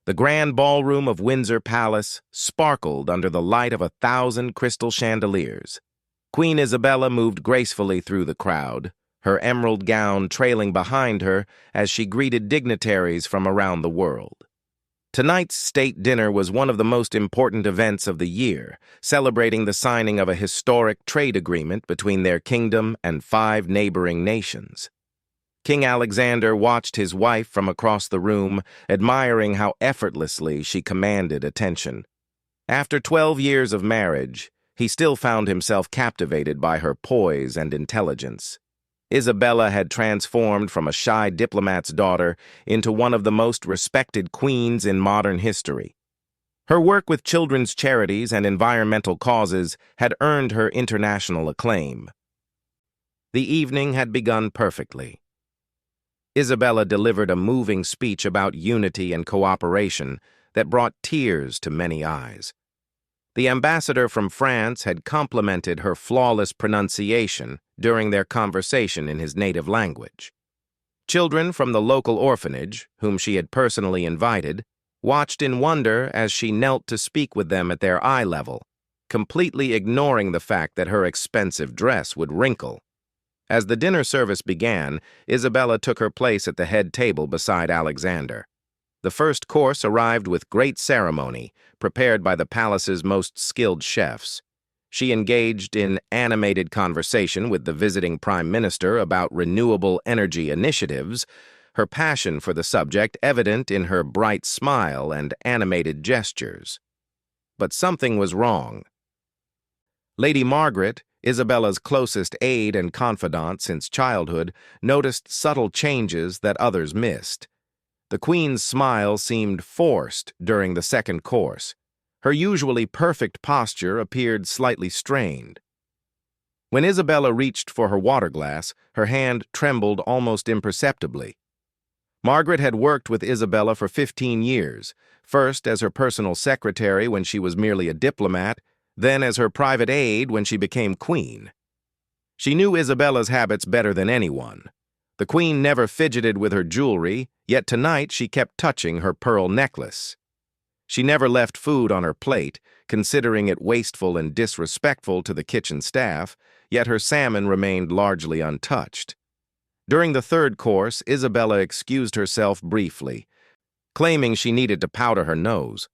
The grand ballroom of Windsor Palace sparkled under the light of 1,000 crystal chandeliers. Queen Isabella moved gracefully through the crowd, her emerald gown trailing behind her as she greeted dignitaries from around the world. Tonight's state dinner was one of the most important events of the year, celebrating the signing of a historic trade agreement between their kingdom and 5 neighboring nations. King Alexander watched his wife from across the room, admiring how effortlessly she commanded attention. After 12 years of marriage, he still found himself captivated by her poise and intelligence. Isabella had transformed from a shy diplomat's daughter into one of the most respected queens in modern history. Her work with children's charities and environmental causes had earned her international acclaim. The evening had begun perfectly. Isabella delivered a moving speech about unity and cooperation that brought tears to many eyes. The ambassador from France had complimented her flawless pronunciation during their conversation in his native language. Children from the local orphanage, whom she had personally invited, watched in wonder as she knelt to speak with them at their eye level, completely ignoring the fact that her expensive dress would wrinkle. As the dinner service began, Isabella took her place at the head table beside Alexander. The first course arrived with great ceremony, prepared by the palace's most skilled chefs. She engaged in animated conversation with the visiting prime minister about renewable energy initiatives, her passion for the subject evident in her bright smile and animated gestures. But something was wrong. Lady Margaret, Isabella's closest aide and confidant since childhood, noticed subtle changes that others missed. The Queen's smile seemed forced during the second course. Her usually perfect posture appeared slightly strained. When Isabella reached for her water glass, her hand trembled almost imperceptibly. Margaret had worked with Isabella for 15 years, first as her personal secretary when she was merely a diplomat, then as her private aide when she became queen. She knew Isabella's habits better than anyone. The Queen never fidgeted with her jewelry, yet tonight she kept touching her pearl necklace. She never left food on her plate, considering it wasteful and disrespectful to the kitchen staff, yet her salmon remained largely untouched. During the third course, Isabella excused herself briefly, claiming she needed to powder her nose.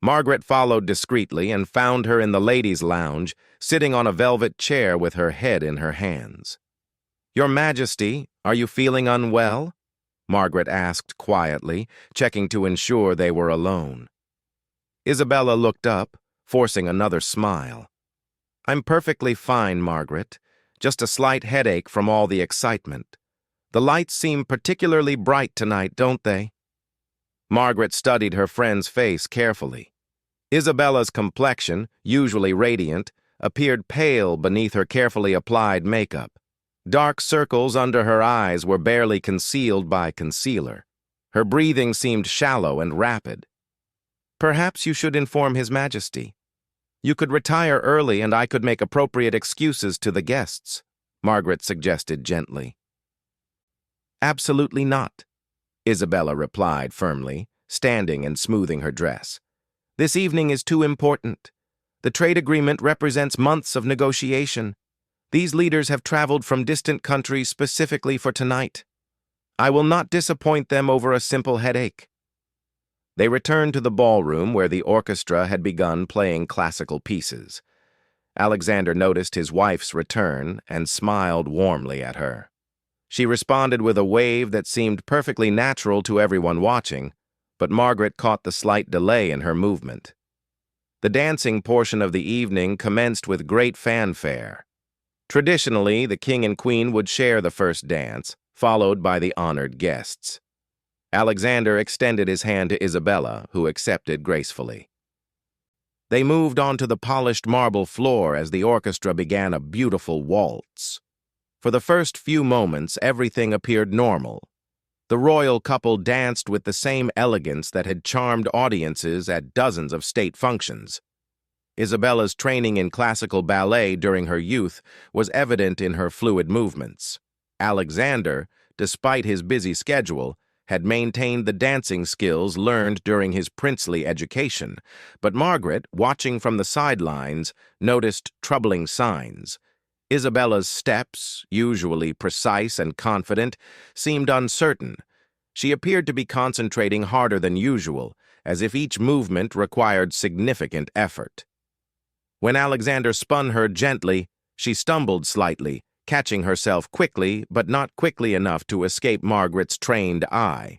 Margaret followed discreetly and found her in the ladies' lounge, sitting on a velvet chair with her head in her hands. "Your Majesty, are you feeling unwell?" Margaret asked quietly, checking to ensure they were alone. Isabella looked up, forcing another smile. "I'm perfectly fine, Margaret. Just a slight headache from all the excitement. The lights seem particularly bright tonight, don't they?" Margaret studied her friend's face carefully. Isabella's complexion, usually radiant, appeared pale beneath her carefully applied makeup. Dark circles under her eyes were barely concealed by concealer. Her breathing seemed shallow and rapid. "Perhaps you should inform His Majesty. You could retire early and I could make appropriate excuses to the guests," Margaret suggested gently. "Absolutely not," Isabella replied firmly, standing and smoothing her dress. "This evening is too important. The trade agreement represents months of negotiation. These leaders have traveled from distant countries specifically for tonight. I will not disappoint them over a simple headache." They returned to the ballroom where the orchestra had begun playing classical pieces. Alexander noticed his wife's return and smiled warmly at her. She responded with a wave that seemed perfectly natural to everyone watching, but Margaret caught the slight delay in her movement. The dancing portion of the evening commenced with great fanfare. Traditionally, the king and queen would share the first dance, followed by the honored guests. Alexander extended his hand to Isabella, who accepted gracefully. They moved onto the polished marble floor as the orchestra began a beautiful waltz. For the first few moments, everything appeared normal. The royal couple danced with the same elegance that had charmed audiences at dozens of state functions. Isabella's training in classical ballet during her youth was evident in her fluid movements. Alexander, despite his busy schedule, had maintained the dancing skills learned during his princely education, but Margaret, watching from the sidelines, noticed troubling signs. Isabella's steps, usually precise and confident, seemed uncertain. She appeared to be concentrating harder than usual, as if each movement required significant effort. When Alexander spun her gently, she stumbled slightly, catching herself quickly, but not quickly enough to escape Margaret's trained eye.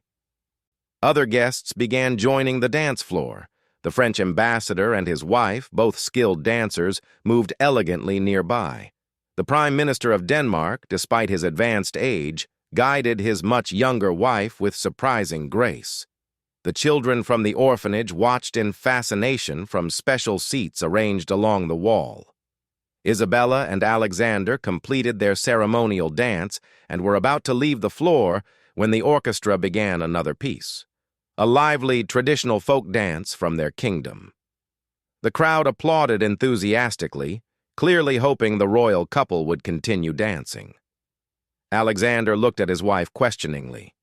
Other guests began joining the dance floor. The French ambassador and his wife, both skilled dancers, moved elegantly nearby. The Prime Minister of Denmark, despite his advanced age, guided his much younger wife with surprising grace. The children from the orphanage watched in fascination from special seats arranged along the wall. Isabella and Alexander completed their ceremonial dance and were about to leave the floor when the orchestra began another piece, a lively traditional folk dance from their kingdom. The crowd applauded enthusiastically, clearly hoping the royal couple would continue dancing. Alexander looked at his wife questioningly.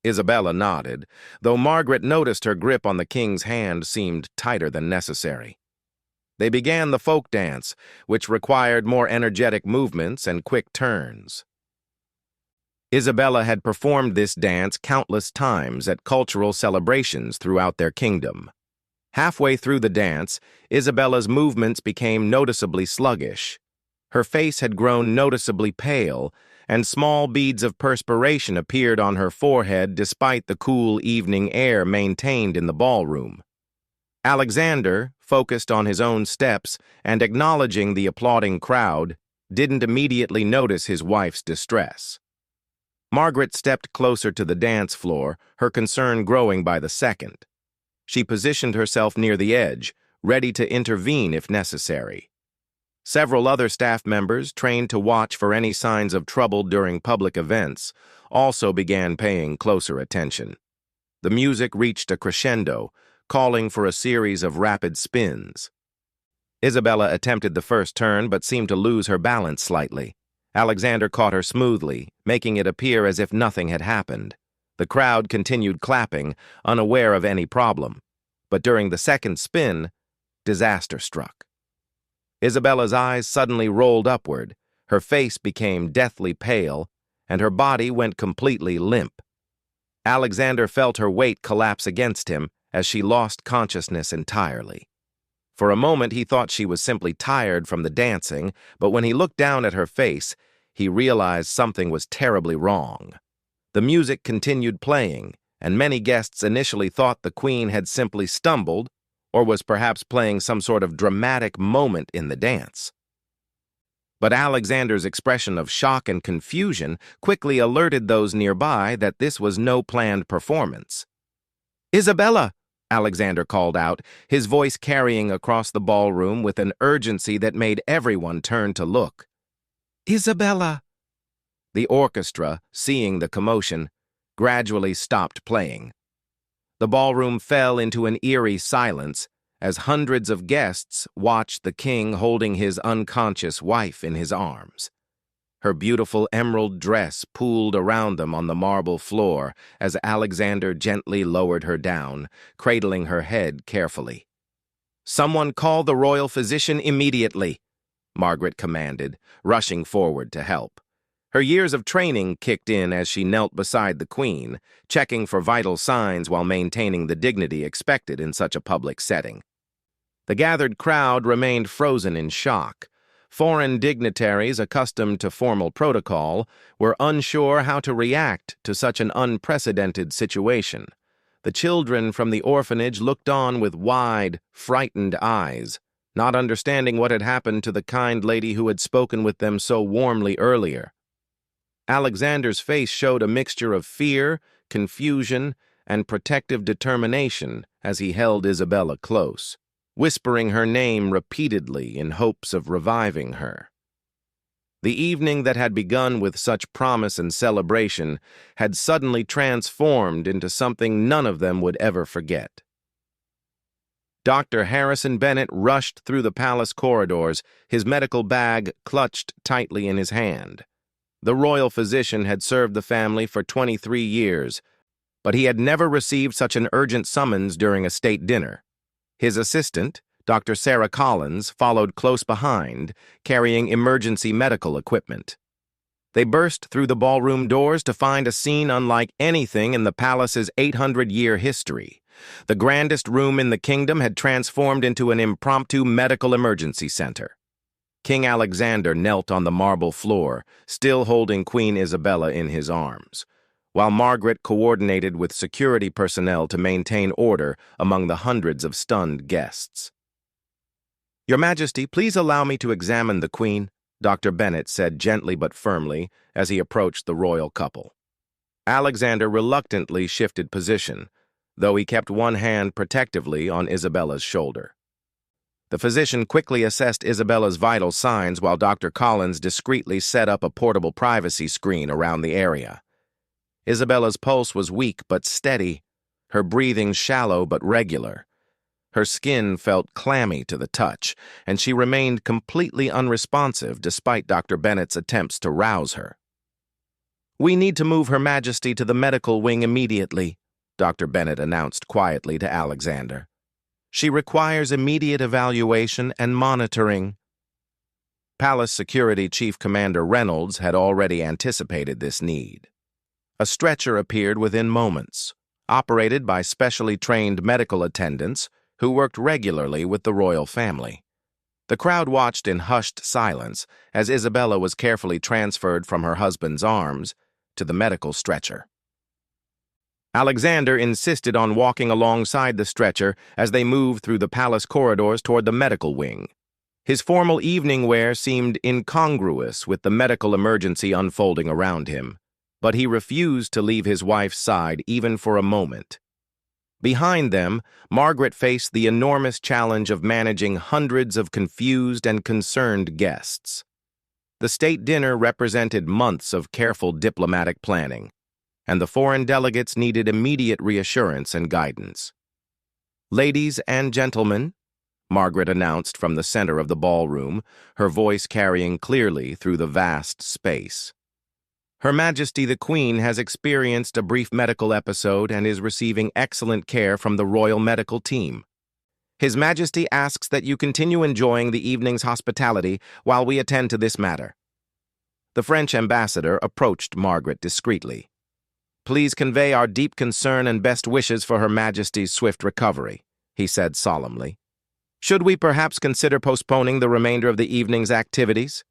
Isabella nodded, though Margaret noticed her grip on the king's hand seemed tighter than necessary. They began the folk dance, which required more energetic movements and quick turns. Isabella had performed this dance countless times at cultural celebrations throughout their kingdom. Halfway through the dance, Isabella's movements became noticeably sluggish. Her face had grown noticeably pale, and small beads of perspiration appeared on her forehead despite the cool evening air maintained in the ballroom. Alexander, focused on his own steps and acknowledging the applauding crowd, didn't immediately notice his wife's distress. Margaret stepped closer to the dance floor, her concern growing by the second. She positioned herself near the edge, ready to intervene if necessary. Several other staff members, trained to watch for any signs of trouble during public events, also began paying closer attention. The music reached a crescendo, calling for a series of rapid spins. Isabella attempted the first turn but seemed to lose her balance slightly. Alexander caught her smoothly, making it appear as if nothing had happened. The crowd continued clapping, unaware of any problem. But during the second spin, disaster struck. Isabella's eyes suddenly rolled upward, her face became deathly pale, and her body went completely limp. Alexander felt her weight collapse against him as she lost consciousness entirely. For a moment he thought she was simply tired from the dancing, but when he looked down at her face, he realized something was terribly wrong. The music continued playing, and many guests initially thought the queen had simply stumbled or was perhaps playing some sort of dramatic moment in the dance. But Alexander's expression of shock and confusion quickly alerted those nearby that this was no planned performance. "Isabella!" Alexander called out, his voice carrying across the ballroom with an urgency that made everyone turn to look. "Isabella!" The orchestra, seeing the commotion, gradually stopped playing. The ballroom fell into an eerie silence as hundreds of guests watched the king holding his unconscious wife in his arms. Her beautiful emerald dress pooled around them on the marble floor as Alexander gently lowered her down, cradling her head carefully. "Someone call the royal physician immediately," Margaret commanded, rushing forward to help. Her years of training kicked in as she knelt beside the queen, checking for vital signs while maintaining the dignity expected in such a public setting. The gathered crowd remained frozen in shock. Foreign dignitaries accustomed to formal protocol were unsure how to react to such an unprecedented situation. The children from the orphanage looked on with wide, frightened eyes, not understanding what had happened to the kind lady who had spoken with them so warmly earlier. Alexander's face showed a mixture of fear, confusion, and protective determination as he held Isabella close, whispering her name repeatedly in hopes of reviving her. The evening that had begun with such promise and celebration had suddenly transformed into something none of them would ever forget. Dr. Harrison Bennett rushed through the palace corridors, his medical bag clutched tightly in his hand. The royal physician had served the family for 23 years, but he had never received such an urgent summons during a state dinner. His assistant, Dr. Sarah Collins, followed close behind, carrying emergency medical equipment. They burst through the ballroom doors to find a scene unlike anything in the palace's 800-year history. The grandest room in the kingdom had transformed into an impromptu medical emergency center. King Alexander knelt on the marble floor, still holding Queen Isabella in his arms, while Margaret coordinated with security personnel to maintain order among the hundreds of stunned guests. "Your Majesty, please allow me to examine the Queen," Dr. Bennet said gently but firmly as he approached the royal couple. Alexander reluctantly shifted position, though he kept one hand protectively on Isabella's shoulder. The physician quickly assessed Isabella's vital signs while Dr. Collins discreetly set up a portable privacy screen around the area. Isabella's pulse was weak but steady, her breathing shallow but regular. Her skin felt clammy to the touch, and she remained completely unresponsive despite Dr. Bennet's attempts to rouse her. "We need to move Her Majesty to the medical wing immediately," Dr. Bennet announced quietly to Alexander. "She requires immediate evaluation and monitoring." Palace Security Chief Commander Reynolds had already anticipated this need. A stretcher appeared within moments, operated by specially trained medical attendants who worked regularly with the royal family. The crowd watched in hushed silence as Isabella was carefully transferred from her husband's arms to the medical stretcher. Alexander insisted on walking alongside the stretcher as they moved through the palace corridors toward the medical wing. His formal evening wear seemed incongruous with the medical emergency unfolding around him, but he refused to leave his wife's side even for a moment. Behind them, Margaret faced the enormous challenge of managing hundreds of confused and concerned guests. The state dinner represented months of careful diplomatic planning, and the foreign delegates needed immediate reassurance and guidance. "Ladies and gentlemen," Margaret announced from the center of the ballroom, her voice carrying clearly through the vast space. "Her Majesty the Queen has experienced a brief medical episode and is receiving excellent care from the royal medical team. His Majesty asks that you continue enjoying the evening's hospitality while we attend to this matter." The French ambassador approached Margaret discreetly. "Please convey our deep concern and best wishes for Her Majesty's swift recovery," he said solemnly. "Should we perhaps consider postponing the remainder of the evening's activities?"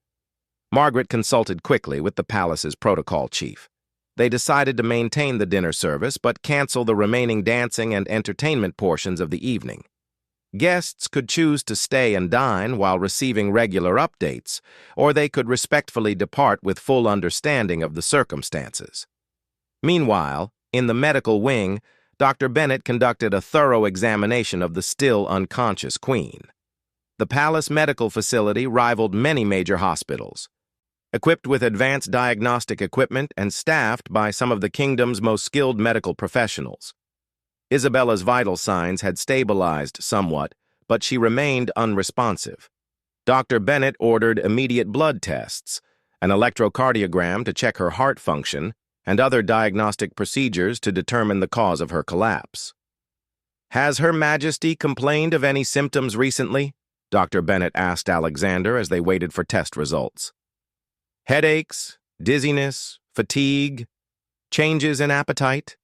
Margaret consulted quickly with the palace's protocol chief. They decided to maintain the dinner service but cancel the remaining dancing and entertainment portions of the evening. Guests could choose to stay and dine while receiving regular updates, or they could respectfully depart with full understanding of the circumstances. Meanwhile, in the medical wing, Dr. Bennet conducted a thorough examination of the still unconscious Queen. The palace medical facility rivaled many major hospitals. Equipped with advanced diagnostic equipment and staffed by some of the kingdom's most skilled medical professionals. Isabella's vital signs had stabilized somewhat, but she remained unresponsive. Dr. Bennet ordered immediate blood tests, an electrocardiogram to check her heart function, and other diagnostic procedures to determine the cause of her collapse. "Has Her Majesty complained of any symptoms recently?" Dr. Bennet asked Alexander as they waited for test results. "Headaches, dizziness, fatigue, changes in appetite?"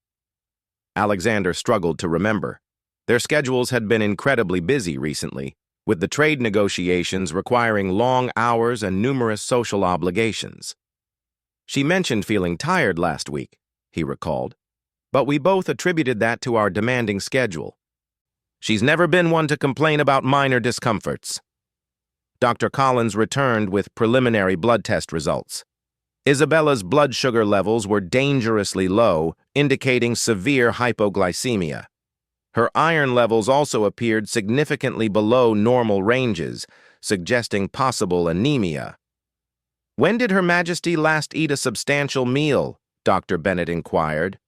Alexander struggled to remember. Their schedules had been incredibly busy recently, with the trade negotiations requiring long hours and numerous social obligations. "She mentioned feeling tired last week," he recalled, "but we both attributed that to our demanding schedule. She's never been one to complain about minor discomforts." Dr. Collins returned with preliminary blood test results. Isabella's blood sugar levels were dangerously low, indicating severe hypoglycemia. Her iron levels also appeared significantly below normal ranges, suggesting possible anemia. "When did Her Majesty last eat a substantial meal?" Dr. Bennet inquired.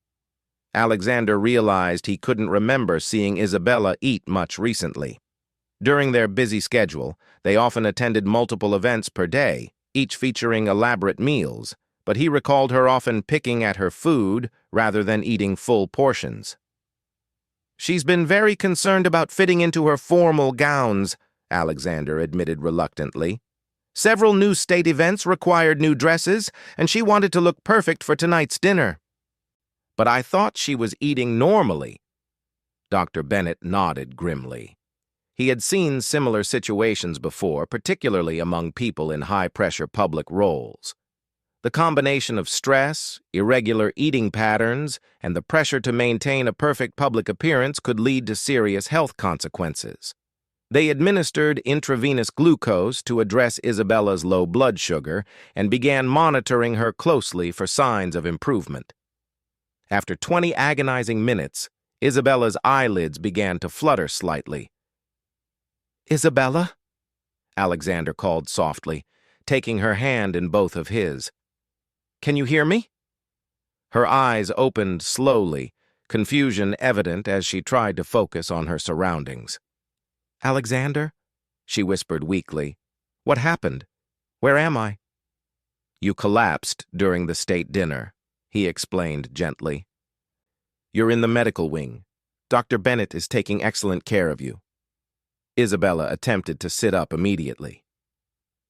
Alexander realized he couldn't remember seeing Isabella eat much recently. During their busy schedule, they often attended multiple events per day, each featuring elaborate meals, but he recalled her often picking at her food rather than eating full portions. "She's been very concerned about fitting into her formal gowns," Alexander admitted reluctantly. "Several new state events required new dresses, and she wanted to look perfect for tonight's dinner." "But I thought she was eating normally." Dr. Bennett nodded grimly. He had seen similar situations before, particularly among people in high-pressure public roles. The combination of stress, irregular eating patterns, and the pressure to maintain a perfect public appearance could lead to serious health consequences. They administered intravenous glucose to address Isabella's low blood sugar and began monitoring her closely for signs of improvement. After 20 agonizing minutes, Isabella's eyelids began to flutter slightly. "Isabella?" Alexander called softly, taking her hand in both of his. "Can you hear me?" Her eyes opened slowly, confusion evident as she tried to focus on her surroundings. "Alexander?" she whispered weakly. "What happened? Where am I?" "You collapsed during the state dinner," he explained gently. "You're in the medical wing. Dr. Bennett is taking excellent care of you." Isabella attempted to sit up immediately.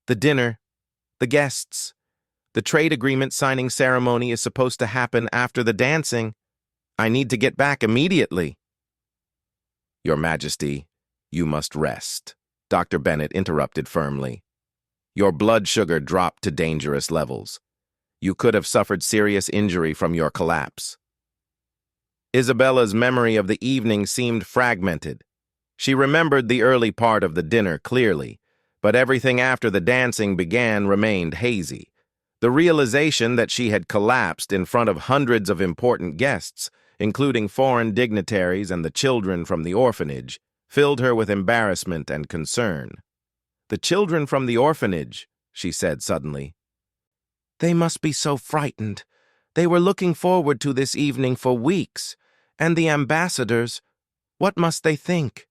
"The dinner, the guests, the trade agreement signing ceremony is supposed to happen after the dancing. I need to get back immediately." "Your Majesty, you must rest," Dr. Bennett interrupted firmly. "Your blood sugar dropped to dangerous levels. You could have suffered serious injury from your collapse." Isabella's memory of the evening seemed fragmented. She remembered the early part of the dinner clearly, but everything after the dancing began remained hazy. The realization that she had collapsed in front of hundreds of important guests, including foreign dignitaries and the children from the orphanage, filled her with embarrassment and concern. "The children from the orphanage," she said suddenly. "They must be so frightened. They were looking forward to this evening for weeks. And the ambassadors, what must they think?"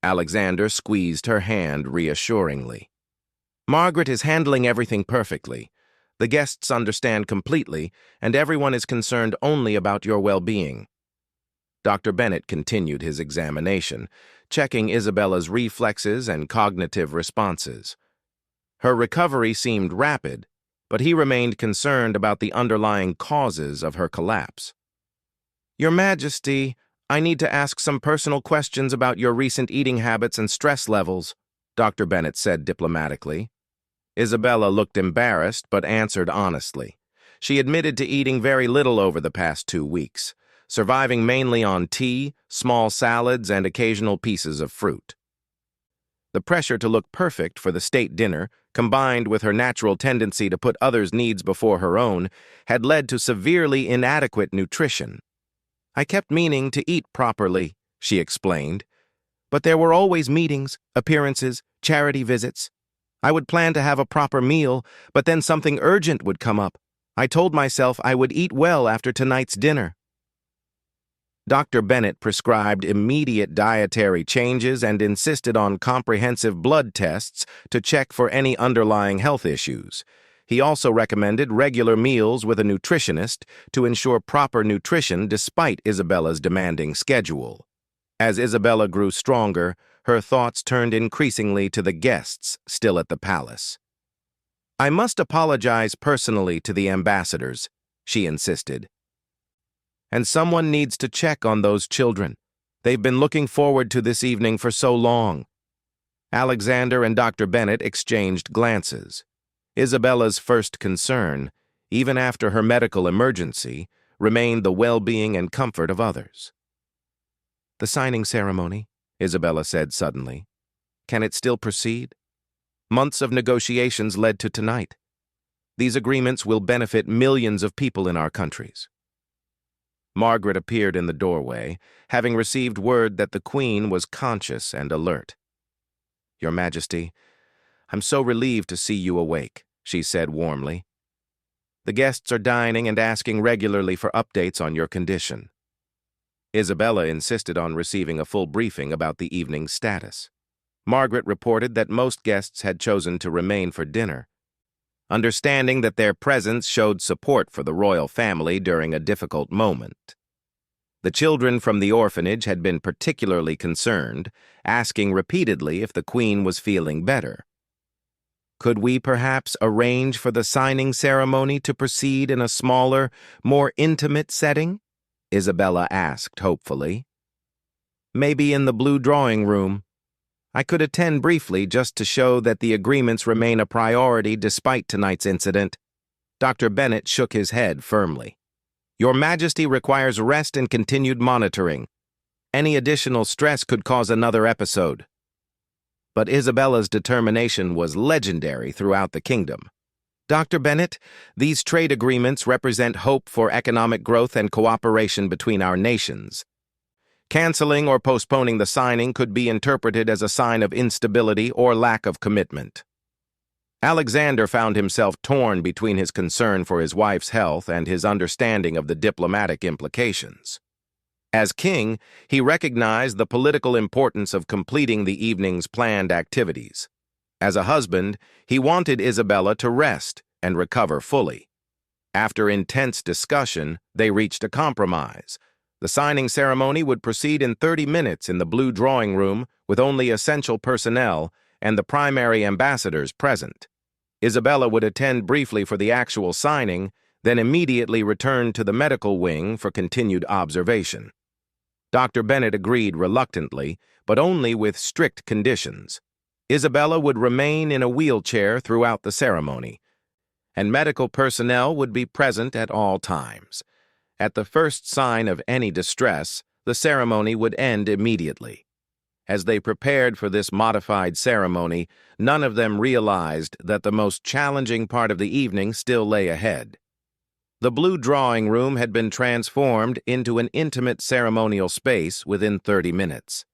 Alexander squeezed her hand reassuringly. "Margaret is handling everything perfectly. The guests understand completely, and everyone is concerned only about your well-being." Dr. Bennett continued his examination, checking Isabella's reflexes and cognitive responses. Her recovery seemed rapid, but he remained concerned about the underlying causes of her collapse. "Your Majesty, I need to ask some personal questions about your recent eating habits and stress levels," Dr. Bennett said diplomatically. Isabella looked embarrassed but answered honestly. She admitted to eating very little over the past 2 weeks, surviving mainly on tea, small salads, and occasional pieces of fruit. The pressure to look perfect for the state dinner, combined with her natural tendency to put others' needs before her own, had led to severely inadequate nutrition. "I kept meaning to eat properly," she explained, "but there were always meetings, appearances, charity visits. I would plan to have a proper meal, but then something urgent would come up. I told myself I would eat well after tonight's dinner." Dr. Bennett prescribed immediate dietary changes and insisted on comprehensive blood tests to check for any underlying health issues. He also recommended regular meals with a nutritionist to ensure proper nutrition despite Isabella's demanding schedule. As Isabella grew stronger, her thoughts turned increasingly to the guests still at the palace. "I must apologize personally to the ambassadors," she insisted. "And someone needs to check on those children. They've been looking forward to this evening for so long." Alexander and Dr. Bennett exchanged glances. Isabella's first concern, even after her medical emergency, remained the well-being and comfort of others. "The signing ceremony," Isabella said suddenly. "Can it still proceed? Months of negotiations led to tonight. These agreements will benefit millions of people in our countries." Margaret appeared in the doorway, having received word that the Queen was conscious and alert. "Your Majesty, I'm so relieved to see you awake," she said warmly. "The guests are dining and asking regularly for updates on your condition." Isabella insisted on receiving a full briefing about the evening's status. Margaret reported that most guests had chosen to remain for dinner. understanding that their presence showed support for the royal family during a difficult moment. The children from the orphanage had been particularly concerned, asking repeatedly if the Queen was feeling better. Could we perhaps arrange for the signing ceremony to proceed in a smaller, more intimate setting? Isabella asked hopefully. Maybe in the blue drawing room. I could attend briefly just to show that the agreements remain a priority despite tonight's incident. Dr. Bennett shook his head firmly. Your Majesty requires rest and continued monitoring. Any additional stress could cause another episode. But Isabella's determination was legendary throughout the kingdom. Dr. Bennett, these trade agreements represent hope for economic growth and cooperation between our nations. Canceling or postponing the signing could be interpreted as a sign of instability or lack of commitment. Alexander found himself torn between his concern for his wife's health and his understanding of the diplomatic implications. As king, he recognized the political importance of completing the evening's planned activities. As a husband, he wanted Isabella to rest and recover fully. After intense discussion, they reached a compromise. The signing ceremony would proceed in 30 minutes in the blue drawing room with only essential personnel and the primary ambassadors present. Isabella would attend briefly for the actual signing, then immediately return to the medical wing for continued observation. Dr. Bennett agreed reluctantly, but only with strict conditions. Isabella would remain in a wheelchair throughout the ceremony, and medical personnel would be present at all times. At the first sign of any distress, the ceremony would end immediately. As they prepared for this modified ceremony, none of them realized that the most challenging part of the evening still lay ahead. The blue drawing room had been transformed into an intimate ceremonial space within 30 minutes.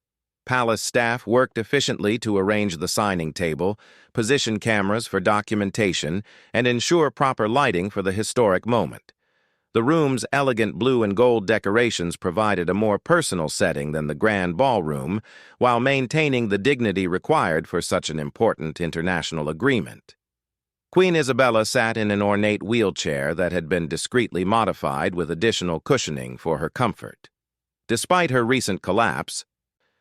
Palace staff worked efficiently to arrange the signing table, position cameras for documentation, and ensure proper lighting for the historic moment. The room's elegant blue and gold decorations provided a more personal setting than the grand ballroom, while maintaining the dignity required for such an important international agreement. Queen Isabella sat in an ornate wheelchair that had been discreetly modified with additional cushioning for her comfort. Despite her recent collapse,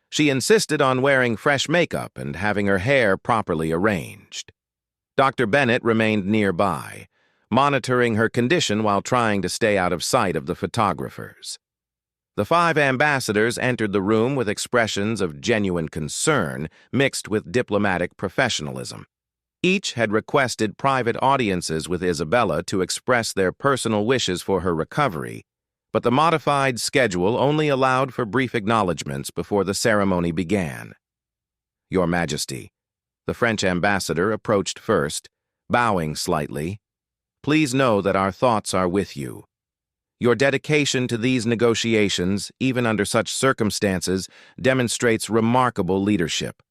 she insisted on wearing fresh makeup and having her hair properly arranged. Dr. Bennett remained nearby, monitoring her condition while trying to stay out of sight of the photographers. The 5 ambassadors entered the room with expressions of genuine concern mixed with diplomatic professionalism. Each had requested private audiences with Isabella to express their personal wishes for her recovery, but the modified schedule only allowed for brief acknowledgments before the ceremony began. Your Majesty, the French ambassador approached first, bowing slightly. Please know that our thoughts are with you. Your dedication to these negotiations, even under such circumstances, demonstrates remarkable leadership.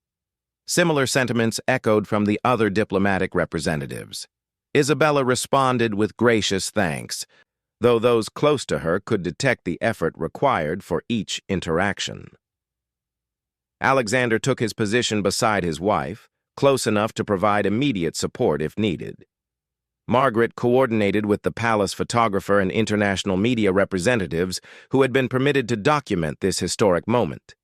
Similar sentiments echoed from the other diplomatic representatives. Isabella responded with gracious thanks, though those close to her could detect the effort required for each interaction. Alexander took his position beside his wife, close enough to provide immediate support if needed. Margaret coordinated with the palace photographer and international media representatives who had been permitted to document this historic moment.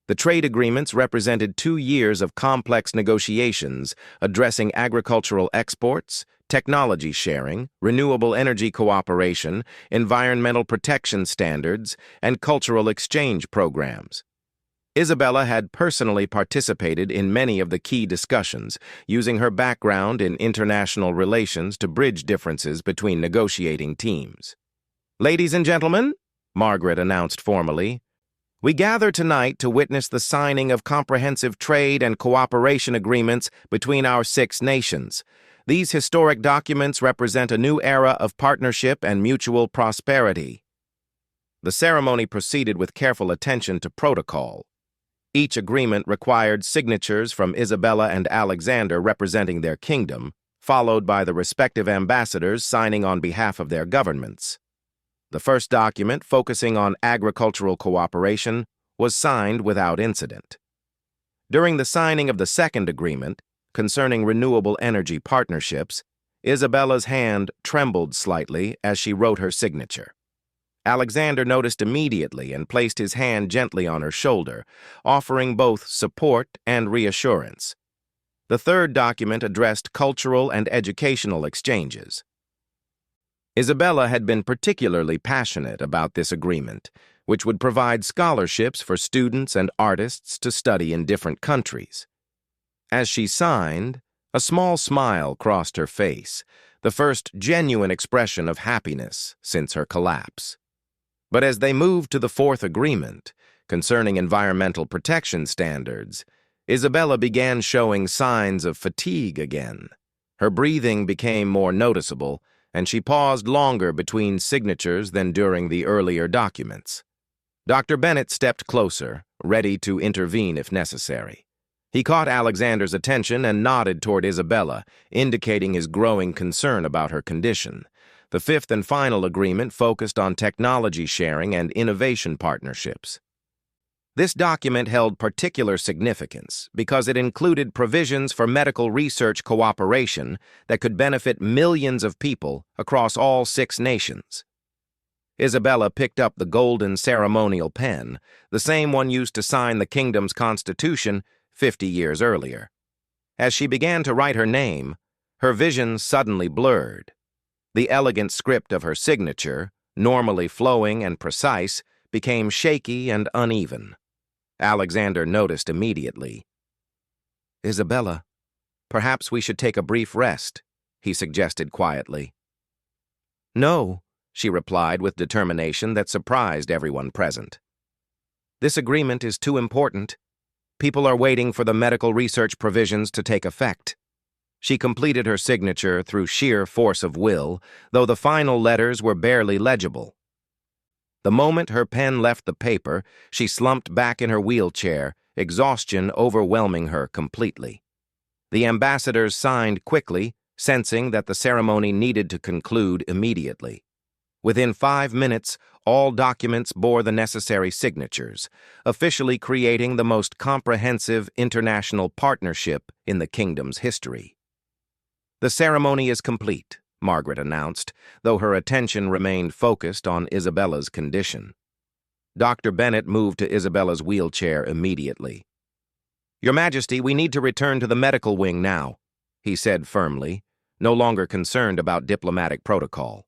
The trade agreements represented 2 years of complex negotiations addressing agricultural exports, technology sharing, renewable energy cooperation, environmental protection standards, and cultural exchange programs. Isabella had personally participated in many of the key discussions, using her background in international relations to bridge differences between negotiating teams. Ladies and gentlemen, Margaret announced formally, we gather tonight to witness the signing of comprehensive trade and cooperation agreements between our 6 nations. These historic documents represent a new era of partnership and mutual prosperity. The ceremony proceeded with careful attention to protocol. Each agreement required signatures from Isabella and Alexander representing their kingdom, followed by the respective ambassadors signing on behalf of their governments. The first document, focusing on agricultural cooperation, was signed without incident. During the signing of the second agreement, concerning renewable energy partnerships, Isabella's hand trembled slightly as she wrote her signature. Alexander noticed immediately and placed his hand gently on her shoulder, offering both support and reassurance. The third document addressed cultural and educational exchanges. Isabella had been particularly passionate about this agreement, which would provide scholarships for students and artists to study in different countries. As she signed, a small smile crossed her face, the first genuine expression of happiness since her collapse. But as they moved to the fourth agreement, concerning environmental protection standards, Isabella began showing signs of fatigue again. Her breathing became more noticeable, and she paused longer between signatures than during the earlier documents. Dr. Bennett stepped closer, ready to intervene if necessary. He caught Alexander's attention and nodded toward Isabella, indicating his growing concern about her condition. The fifth and final agreement focused on technology sharing and innovation partnerships. This document held particular significance because it included provisions for medical research cooperation that could benefit millions of people across all 6 nations. Isabella picked up the golden ceremonial pen, the same one used to sign the kingdom's constitution 50 years earlier. As she began to write her name, her vision suddenly blurred. The elegant script of her signature, normally flowing and precise, became shaky and uneven. Alexander noticed immediately. "Isabella, perhaps we should take a brief rest," he suggested quietly. "No," she replied with determination that surprised everyone present. "This agreement is too important. People are waiting for the medical research provisions to take effect." She completed her signature through sheer force of will, though the final letters were barely legible. The moment her pen left the paper, she slumped back in her wheelchair, exhaustion overwhelming her completely. The ambassadors signed quickly, sensing that the ceremony needed to conclude immediately. Within 5 minutes, all documents bore the necessary signatures, officially creating the most comprehensive international partnership in the kingdom's history. "The ceremony is complete," Margaret announced, though her attention remained focused on Isabella's condition. Dr. Bennett moved to Isabella's wheelchair immediately. "Your Majesty, we need to return to the medical wing now," he said firmly, no longer concerned about diplomatic protocol.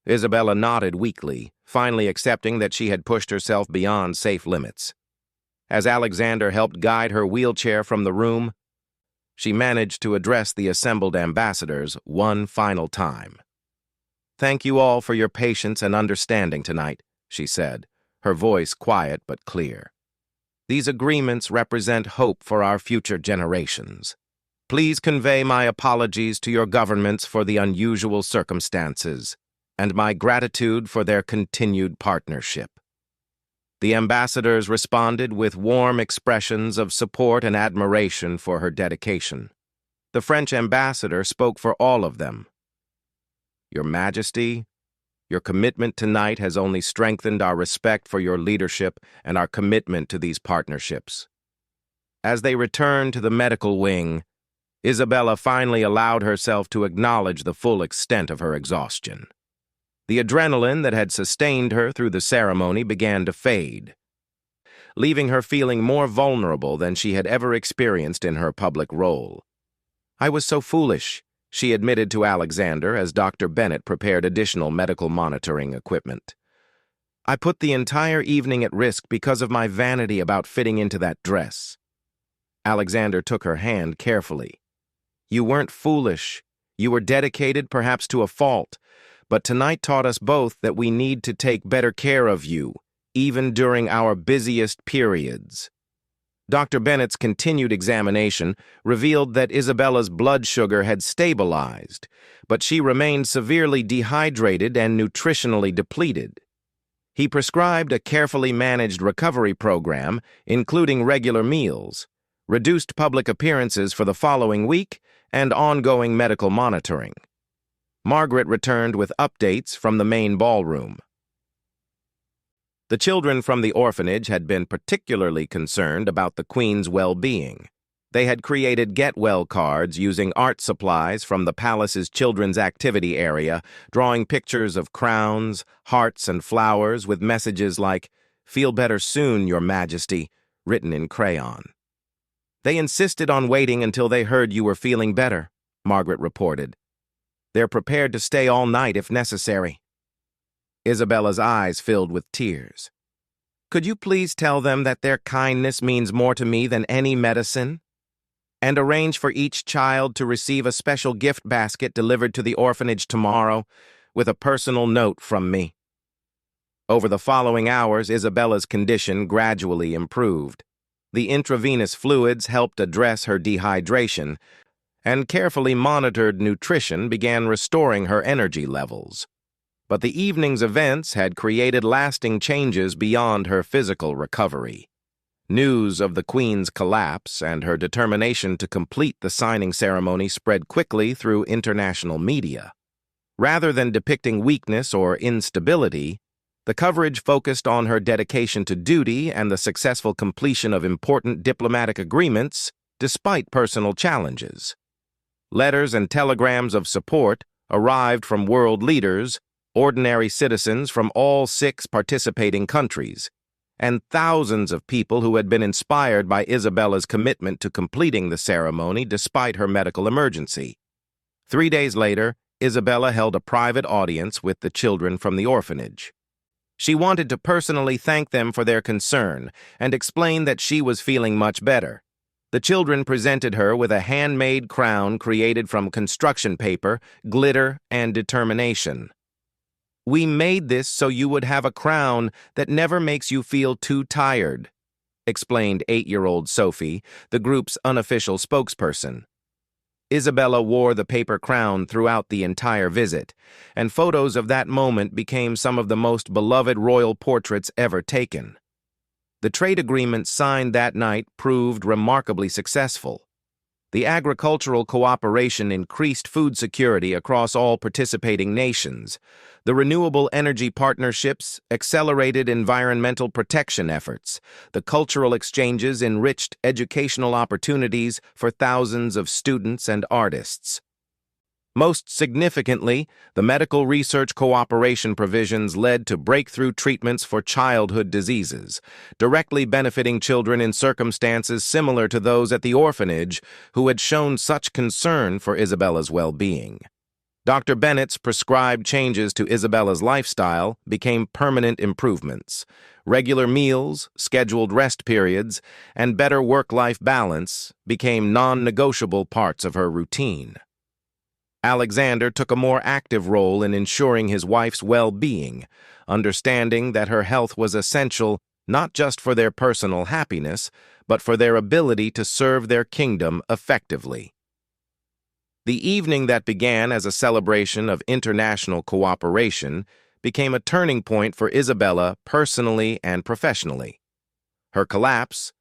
Isabella nodded weakly, finally accepting that she had pushed herself beyond safe limits. As Alexander helped guide her wheelchair from the room, she managed to address the assembled ambassadors one final time. "Thank you all for your patience and understanding tonight," she said, her voice quiet but clear. "These agreements represent hope for our future generations. Please convey my apologies to your governments for the unusual circumstances, and my gratitude for their continued partnership." The ambassadors responded with warm expressions of support and admiration for her dedication. The French ambassador spoke for all of them. "Your Majesty, your commitment tonight has only strengthened our respect for your leadership and our commitment to these partnerships." As they returned to the medical wing, Isabella finally allowed herself to acknowledge the full extent of her exhaustion. The adrenaline that had sustained her through the ceremony began to fade, leaving her feeling more vulnerable than she had ever experienced in her public role. "I was so foolish," she admitted to Alexander as Dr. Bennett prepared additional medical monitoring equipment. "I put the entire evening at risk because of my vanity about fitting into that dress." Alexander took her hand carefully. "You weren't foolish. You were dedicated, perhaps to a fault. But tonight taught us both that we need to take better care of you, even during our busiest periods." Dr. Bennett's continued examination revealed that Isabella's blood sugar had stabilized, but she remained severely dehydrated and nutritionally depleted. He prescribed a carefully managed recovery program, including regular meals, reduced public appearances for the following week, and ongoing medical monitoring. Margaret returned with updates from the main ballroom. The children from the orphanage had been particularly concerned about the Queen's well-being. They had created get-well cards using art supplies from the palace's children's activity area, drawing pictures of crowns, hearts, and flowers with messages like, "Feel better soon, Your Majesty," written in crayon. "They insisted on waiting until they heard you were feeling better," Margaret reported. "They're prepared to stay all night if necessary." Isabella's eyes filled with tears. "Could you please tell them that their kindness means more to me than any medicine? And arrange for each child to receive a special gift basket delivered to the orphanage tomorrow with a personal note from me." Over the following hours, Isabella's condition gradually improved. The intravenous fluids helped address her dehydration, and carefully monitored nutrition began restoring her energy levels. But the evening's events had created lasting changes beyond her physical recovery. News of the Queen's collapse and her determination to complete the signing ceremony spread quickly through international media. Rather than depicting weakness or instability, the coverage focused on her dedication to duty and the successful completion of important diplomatic agreements despite personal challenges. Letters and telegrams of support arrived from world leaders, ordinary citizens from all 6 participating countries, and thousands of people who had been inspired by Isabella's commitment to completing the ceremony despite her medical emergency. 3 days later, Isabella held a private audience with the children from the orphanage. She wanted to personally thank them for their concern and explain that she was feeling much better. The children presented her with a handmade crown created from construction paper, glitter, and determination. "We made this so you would have a crown that never makes you feel too tired," explained 8-year-old Sophie, the group's unofficial spokesperson. Isabella wore the paper crown throughout the entire visit, and photos of that moment became some of the most beloved royal portraits ever taken. The trade agreement signed that night proved remarkably successful. The agricultural cooperation increased food security across all participating nations. The renewable energy partnerships accelerated environmental protection efforts. The cultural exchanges enriched educational opportunities for thousands of students and artists. Most significantly, the medical research cooperation provisions led to breakthrough treatments for childhood diseases, directly benefiting children in circumstances similar to those at the orphanage who had shown such concern for Isabella's well-being. Dr. Bennett's prescribed changes to Isabella's lifestyle became permanent improvements. Regular meals, scheduled rest periods, and better work-life balance became non-negotiable parts of her routine. Alexander took a more active role in ensuring his wife's well-being, understanding that her health was essential not just for their personal happiness, but for their ability to serve their kingdom effectively. The evening that began as a celebration of international cooperation became a turning point for Isabella personally and professionally. Her collapse,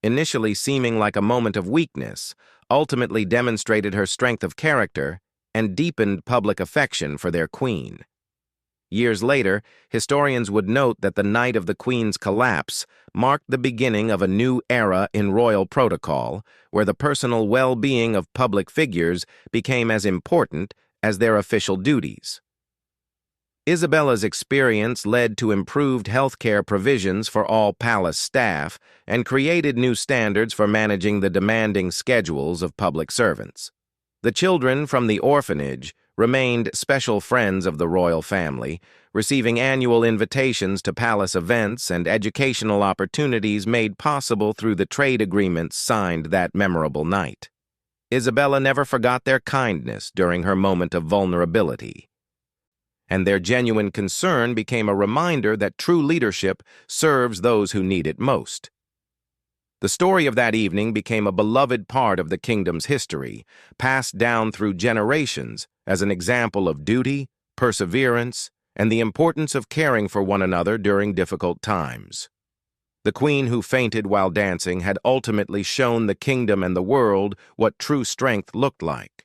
initially seeming like a moment of weakness, ultimately demonstrated her strength of character and deepened public affection for their queen. Years later, historians would note that the night of the Queen's collapse marked the beginning of a new era in royal protocol, where the personal well-being of public figures became as important as their official duties. Isabella's experience led to improved healthcare provisions for all palace staff and created new standards for managing the demanding schedules of public servants. The children from the orphanage remained special friends of the royal family, receiving annual invitations to palace events and educational opportunities made possible through the trade agreements signed that memorable night. Isabella never forgot their kindness during her moment of vulnerability, and their genuine concern became a reminder that true leadership serves those who need it most. The story of that evening became a beloved part of the kingdom's history, passed down through generations as an example of duty, perseverance, and the importance of caring for one another during difficult times. The queen who fainted while dancing had ultimately shown the kingdom and the world what true strength looked like.